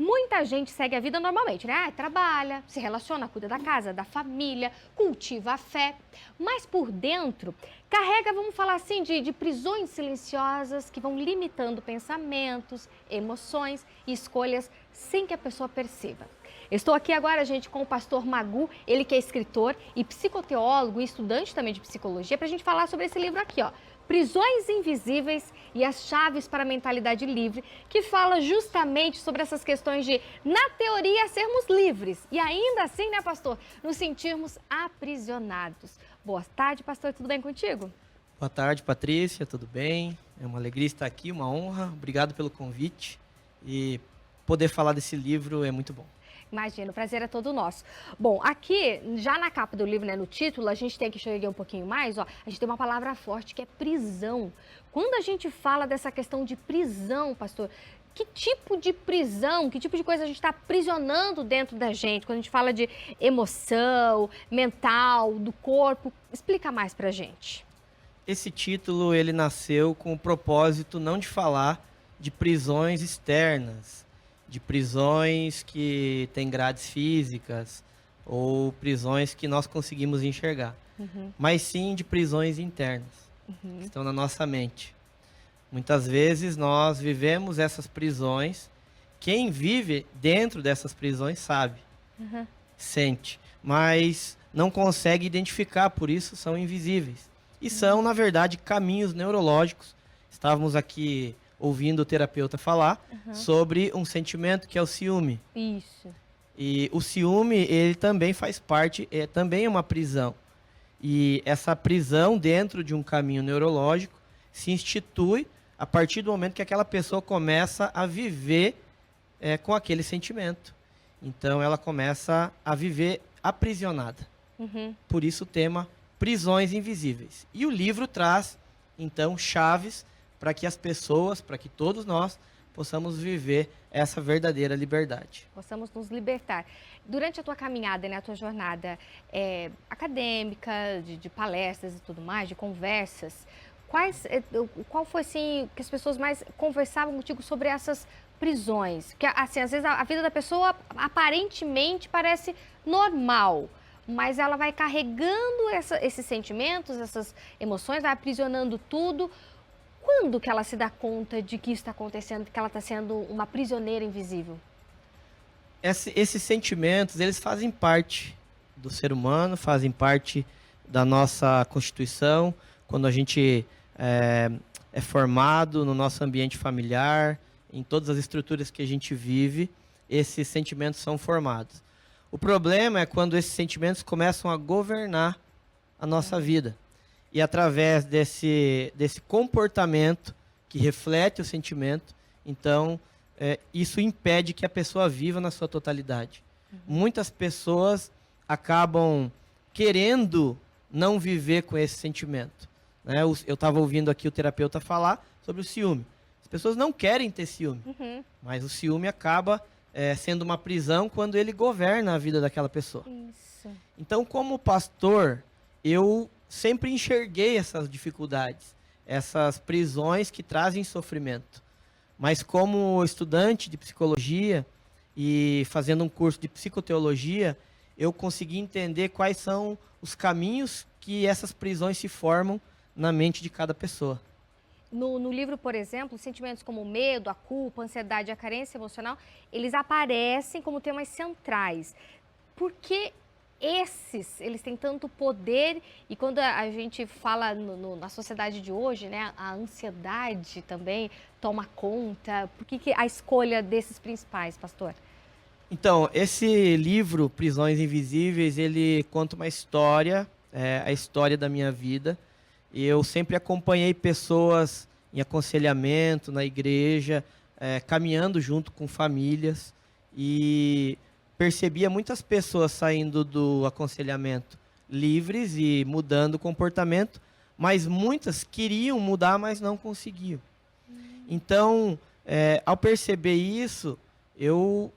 Muita gente segue a vida normalmente, né? Trabalha, se relaciona, cuida da casa, da família, cultiva a fé. Mas por dentro, carrega, vamos falar assim, de prisões silenciosas que vão limitando pensamentos, emoções e escolhas sem que a pessoa perceba. Estou aqui agora, gente, com o pastor Magu, ele que é escritor e psicoteólogo e estudante também de psicologia, para a gente falar sobre esse livro aqui, ó. Prisões Invisíveis e as Chaves para a Mentalidade Livre, que fala justamente sobre essas questões de, na teoria, sermos livres e ainda assim, né, pastor, nos sentirmos aprisionados. Boa tarde, pastor, tudo bem contigo? Boa tarde, Patrícia, tudo bem? É uma alegria estar aqui, uma honra. Obrigado pelo convite e poder falar desse livro é muito bom. Imagina, o prazer é todo nosso. Bom, aqui, já na capa do livro, né, no título, a gente tem aqui, deixa eu ler um pouquinho mais, ó, a gente tem uma palavra forte que é prisão. Quando a gente fala dessa questão de prisão, pastor, que tipo de prisão, que tipo de coisa a gente está aprisionando dentro da gente? Quando a gente fala de emoção, mental, do corpo, explica mais pra gente. Esse título, ele nasceu com o propósito não de falar de prisões externas, de prisões que têm grades físicas ou prisões que nós conseguimos enxergar, mas sim de prisões internas, que estão na nossa mente. Muitas vezes nós vivemos essas prisões, quem vive dentro dessas prisões sabe, sente, mas não consegue identificar, por isso são invisíveis. E são, na verdade, caminhos neurológicos. Estávamos aqui ouvindo o terapeuta falar sobre um sentimento que é o ciúme. Isso. E o ciúme, ele também faz parte, também é uma prisão. E essa prisão dentro de um caminho neurológico se institui a partir do momento que aquela pessoa começa a viver com aquele sentimento. Então, ela começa a viver aprisionada. Por isso o tema Prisões Invisíveis. E o livro traz, então, chaves para que as pessoas, para que todos nós, possamos viver essa verdadeira liberdade. Possamos nos libertar. Durante a tua caminhada, né, a tua jornada acadêmica, de palestras e tudo mais, de conversas, qual foi, assim, que as pessoas mais conversavam contigo sobre essas prisões? Porque, assim, às vezes a vida da pessoa aparentemente parece normal, mas ela vai carregando esses sentimentos, essas emoções, vai aprisionando tudo. Quando que ela se dá conta de que isso está acontecendo, que ela está sendo uma prisioneira invisível? Esses sentimentos, eles fazem parte do ser humano, fazem parte da nossa constituição. Quando a gente é formado no nosso ambiente familiar, em todas as estruturas que a gente vive, esses sentimentos são formados. O problema é quando esses sentimentos começam a governar a nossa vida. E através desse comportamento que reflete o sentimento, então, isso impede que a pessoa viva na sua totalidade. Muitas pessoas acabam querendo não viver com esse sentimento, né? Eu estava ouvindo aqui o terapeuta falar sobre o ciúme. As pessoas não querem ter ciúme, mas o ciúme acaba sendo uma prisão quando ele governa a vida daquela pessoa. Isso. Então, como pastor, eu sempre enxerguei essas dificuldades, essas prisões que trazem sofrimento. Mas como estudante de psicologia e fazendo um curso de psicoteologia, eu consegui entender quais são os caminhos que essas prisões se formam na mente de cada pessoa. No livro, por exemplo, sentimentos como o medo, a culpa, a ansiedade e a carência emocional, eles aparecem como temas centrais. Por que eles têm tanto poder? E quando a gente fala na sociedade de hoje, né, a ansiedade também toma conta. Por que a escolha desses principais, pastor? Então, esse livro, Prisões Invisíveis, ele conta uma história, a história da minha vida. Eu sempre acompanhei pessoas em aconselhamento, na igreja, caminhando junto com famílias, e percebia muitas pessoas saindo do aconselhamento livres e mudando o comportamento, mas muitas queriam mudar, mas não conseguiam. Então, ao perceber isso, eu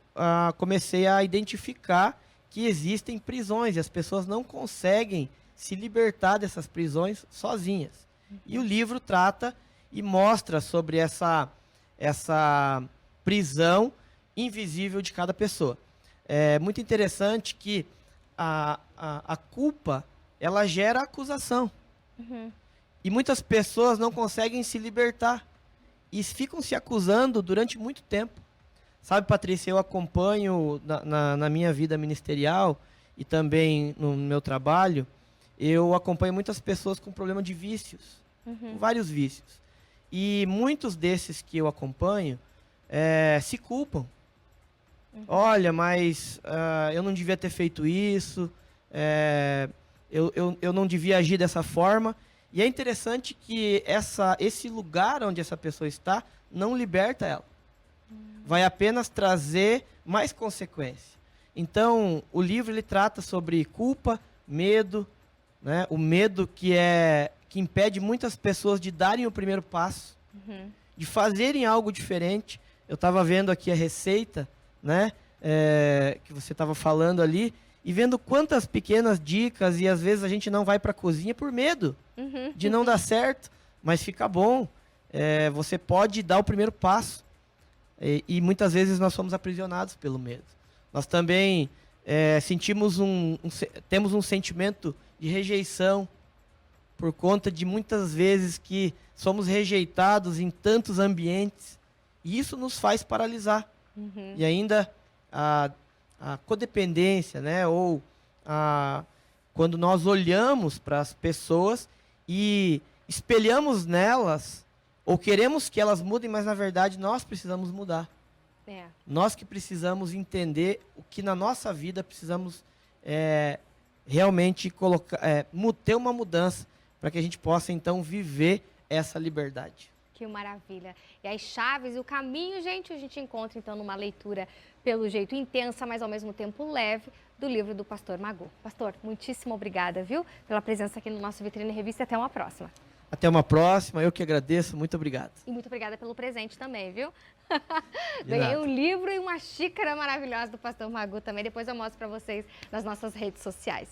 comecei a identificar que existem prisões e as pessoas não conseguem se libertar dessas prisões sozinhas. E o livro trata e mostra sobre essa prisão invisível de cada pessoa. É muito interessante que a culpa, ela gera acusação. E muitas pessoas não conseguem se libertar e ficam se acusando durante muito tempo. Sabe, Patrícia, eu acompanho na minha vida ministerial e também no meu trabalho, eu acompanho muitas pessoas com problema de vícios, com vários vícios. E muitos desses que eu acompanho se culpam. Olha, mas eu não devia ter feito isso, eu não devia agir dessa forma. E é interessante que esse lugar onde essa pessoa está não liberta ela. Vai apenas trazer mais consequência. Então, o livro ele trata sobre culpa, medo, né? O medo que impede muitas pessoas de darem o primeiro passo, de fazerem algo diferente. Eu estava vendo aqui a receita, né? Que você estava falando ali, e vendo quantas pequenas dicas, e às vezes a gente não vai para a cozinha por medo de não dar certo, mas fica bom. Você pode dar o primeiro passo. E muitas vezes nós somos aprisionados pelo medo. Nós também temos um sentimento de rejeição por conta de muitas vezes que somos rejeitados em tantos ambientes. E isso nos faz paralisar. E ainda a codependência, né? Ou quando nós olhamos para as pessoas e espelhamos nelas ou queremos que elas mudem, mas na verdade nós precisamos mudar. Nós que precisamos entender o que na nossa vida precisamos realmente ter uma mudança para que a gente possa então viver essa liberdade. Que maravilha. E as chaves e o caminho, gente, a gente encontra então numa leitura pelo jeito intensa, mas ao mesmo tempo leve, do livro do Pastor Magô. Pastor, muitíssimo obrigada, viu, pela presença aqui no nosso Vitrine Revista. Até uma próxima. Até uma próxima, eu que agradeço, muito obrigado. E muito obrigada pelo presente também, viu? Ganhei um livro e uma xícara maravilhosa do Pastor Magô também. Depois eu mostro para vocês nas nossas redes sociais.